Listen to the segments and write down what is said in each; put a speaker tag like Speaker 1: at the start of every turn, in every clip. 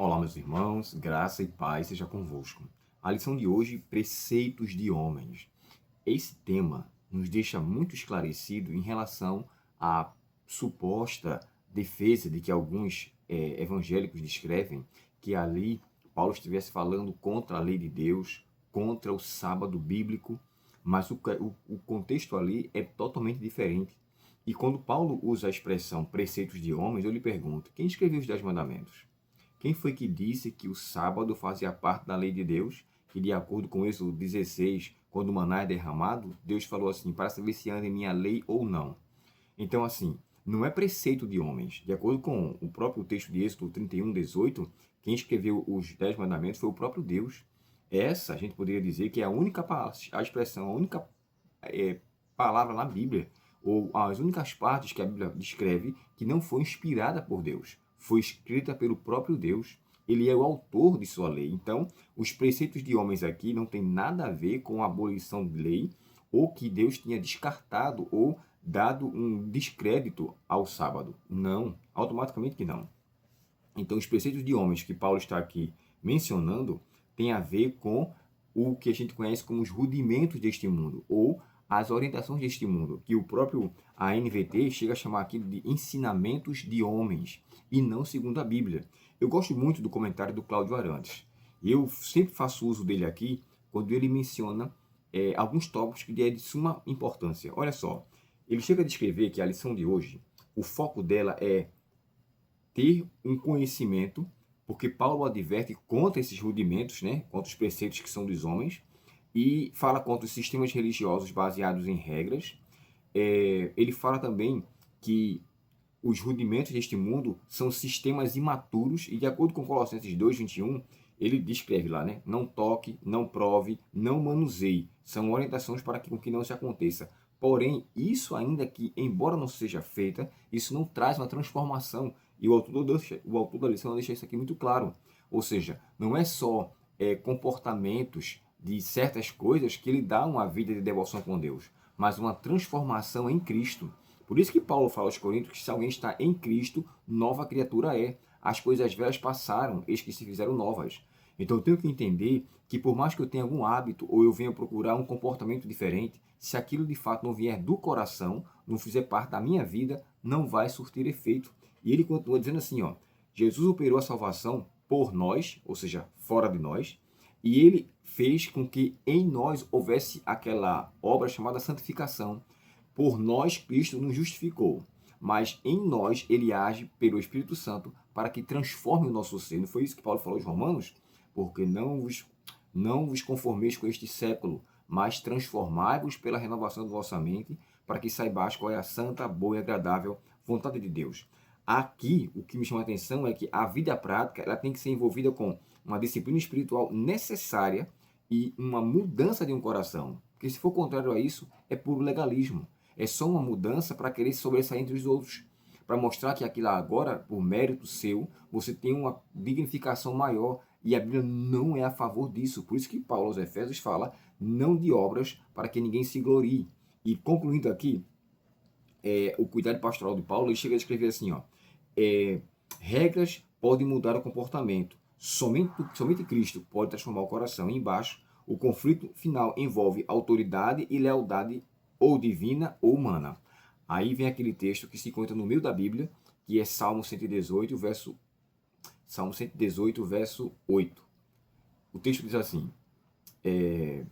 Speaker 1: Olá, meus irmãos, graça e paz seja convosco. A lição de hoje, preceitos de homens. Esse tema nos deixa muito esclarecido em relação à suposta defesa de que alguns evangélicos descrevem que ali Paulo estivesse falando contra a lei de Deus, contra o sábado bíblico, mas o contexto ali é totalmente diferente. E quando Paulo usa a expressão preceitos de homens, eu lhe pergunto, quem escreveu os 10 mandamentos? Quem foi que disse que o sábado fazia parte da lei de Deus? Que de acordo com Êxodo 16, quando o maná é derramado, Deus falou assim, para saber se anda em minha lei ou não. Então, assim, não é preceito de homens. De acordo com o próprio texto de Êxodo 31, 18, quem escreveu os 10 mandamentos foi o próprio Deus. Essa, a gente poderia dizer que é a expressão, a única palavra na Bíblia, ou as únicas partes que a Bíblia descreve que não foi inspirada por Deus, foi escrita pelo próprio Deus. Ele é o autor de sua lei. Então, os preceitos de homens aqui não tem nada a ver com a abolição de lei, ou que Deus tinha descartado ou dado um descrédito ao sábado. Não, automaticamente que não. Então, os preceitos de homens que Paulo está aqui mencionando tem a ver com o que a gente conhece como os rudimentos deste mundo, ou as orientações deste mundo, que o próprio ANVT chega a chamar aqui de ensinamentos de homens, e não segundo a Bíblia. Eu gosto muito do comentário do Cláudio Arantes. Eu sempre faço uso dele aqui quando ele menciona alguns tópicos que é de suma importância. Olha só, ele chega a descrever que a lição de hoje, o foco dela é ter um conhecimento, porque Paulo adverte contra esses rudimentos, né, contra os preceitos que são dos homens, e fala contra os sistemas religiosos baseados em regras. Ele fala também que os rudimentos deste mundo são sistemas imaturos, e de acordo com Colossenses 2:21, ele descreve lá, né? Não toque, não prove, não manuseie. São orientações para que não se aconteça. Porém, isso ainda que, embora não seja feita, isso não traz uma transformação. E o autor da lição deixa isso aqui muito claro. Ou seja, não é só comportamentos de certas coisas que lhe dá uma vida de devoção com Deus, mas uma transformação em Cristo. Por isso que Paulo fala aos Coríntios que se alguém está em Cristo, nova criatura é. As coisas velhas passaram, eis que se fizeram novas. Então eu tenho que entender que por mais que eu tenha algum hábito ou eu venha procurar um comportamento diferente, se aquilo de fato não vier do coração, não fizer parte da minha vida, não vai surtir efeito. E ele continua dizendo assim, ó, Jesus operou a salvação por nós, ou seja, fora de nós, e ele fez com que em nós houvesse aquela obra chamada santificação. Por nós, Cristo nos justificou, mas em nós ele age pelo Espírito Santo para que transforme o nosso ser. Não foi isso que Paulo falou aos Romanos? Porque não vos conformeis com este século, mas transformai-vos pela renovação da vossa mente, para que saibais qual é a santa, boa e agradável vontade de Deus. Aqui, o que me chama a atenção é que a vida prática ela tem que ser envolvida com uma disciplina espiritual necessária e uma mudança de um coração. Porque se for contrário a isso, é puro legalismo. É só uma mudança para querer sobressair entre os outros. Para mostrar que aquilo agora, por mérito seu, você tem uma dignificação maior. E a Bíblia não é a favor disso. Por isso que Paulo aos Efésios fala, não de obras para que ninguém se glorie. E concluindo aqui, o cuidado pastoral de Paulo, ele chega a escrever assim, ó, regras podem mudar o comportamento. Somente Cristo pode transformar o coração. E embaixo, o conflito final envolve autoridade e lealdade ou divina ou humana. Aí vem aquele texto que se encontra no meio da Bíblia, que é Salmo 118, verso 8. O texto diz assim, é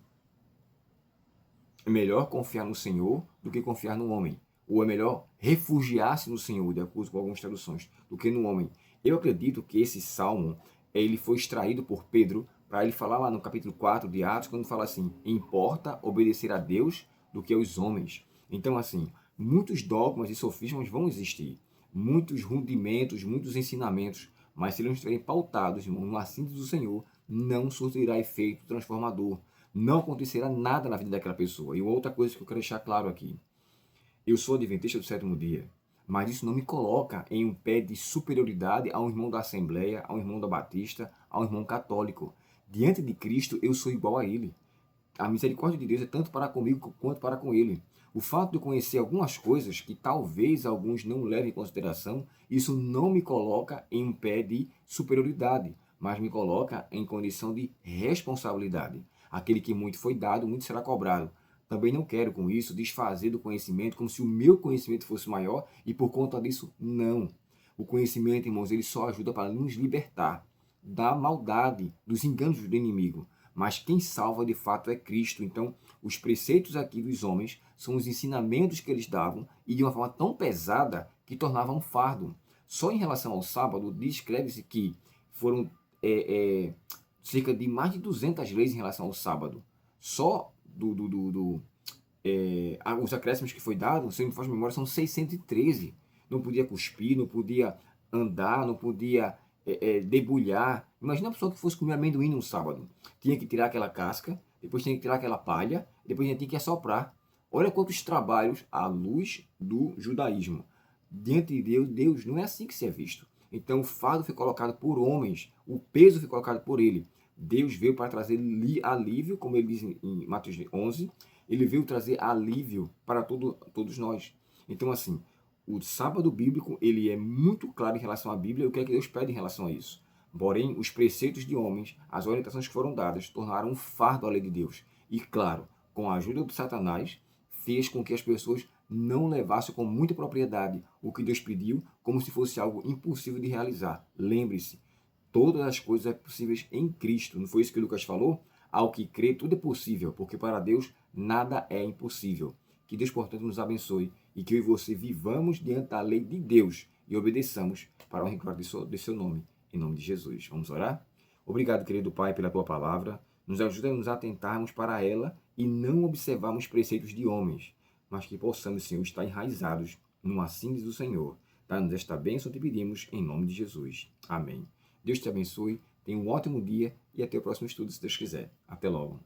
Speaker 1: melhor confiar no Senhor do que confiar no homem. Ou é melhor refugiar-se no Senhor, de acordo com algumas traduções, do que no homem. Eu acredito que esse salmo ele foi extraído por Pedro para ele falar lá no capítulo 4 de Atos, quando fala assim, importa obedecer a Deus do que aos homens. Então, assim, muitos dogmas e sofismas vão existir, muitos rudimentos, muitos ensinamentos, mas se eles não estiverem pautados no assento do Senhor, não surtirá efeito transformador. Não acontecerá nada na vida daquela pessoa. E outra coisa que eu quero deixar claro aqui, eu sou adventista do sétimo dia, mas isso não me coloca em um pé de superioridade a um irmão da Assembleia, a um irmão da Batista, a um irmão católico. Diante de Cristo, eu sou igual a ele. A misericórdia de Deus é tanto para comigo quanto para com ele. O fato de eu conhecer algumas coisas que talvez alguns não levem em consideração, isso não me coloca em um pé de superioridade, mas me coloca em condição de responsabilidade. Aquele que muito foi dado, muito será cobrado. Também não quero com isso desfazer do conhecimento como se o meu conhecimento fosse maior e por conta disso, não. O conhecimento, irmãos, ele só ajuda para nos libertar da maldade, dos enganos do inimigo. Mas quem salva de fato é Cristo. Então, os preceitos aqui dos homens são os ensinamentos que eles davam e de uma forma tão pesada que tornava um fardo. Só em relação ao sábado, descreve-se que foram cerca de mais de 200 leis em relação ao sábado. Só os acréscimos que foi dado, se eu não me faz memória, são 613. Não podia cuspir, não podia andar, não podia debulhar. Imagina a pessoa que fosse comer amendoim no sábado. Tinha que tirar aquela casca, depois tinha que tirar aquela palha, depois tinha que assoprar. Olha quantos trabalhos à luz do judaísmo. Diante de Deus, Deus não é assim que se é visto. Então o fardo foi colocado por homens, o peso foi colocado por ele. Deus veio para trazer alívio, como ele diz em Mateus 11, ele veio trazer alívio para todos nós. Então, assim, o sábado bíblico, ele é muito claro em relação à Bíblia e o que é que Deus pede em relação a isso. Porém, os preceitos de homens, as orientações que foram dadas, tornaram um fardo à lei de Deus. E, claro, com a ajuda de Satanás, fez com que as pessoas não levassem com muita propriedade o que Deus pediu, como se fosse algo impossível de realizar. Lembre-se, todas as coisas são possíveis em Cristo. Não foi isso que Lucas falou? Ao que crê, tudo é possível, porque para Deus nada é impossível. Que Deus, portanto, nos abençoe e que eu e você vivamos diante da lei de Deus e obedeçamos para o honra de seu nome, em nome de Jesus. Vamos orar? Obrigado, querido Pai, pela tua palavra. Nos ajuda a nos atentarmos para ela e não observarmos preceitos de homens, mas que possamos, Senhor, estar enraizados no assíntese do Senhor. Dá-nos esta bênção, te pedimos, em nome de Jesus. Amém. Deus te abençoe, tenha um ótimo dia e até o próximo estudo, se Deus quiser. Até logo.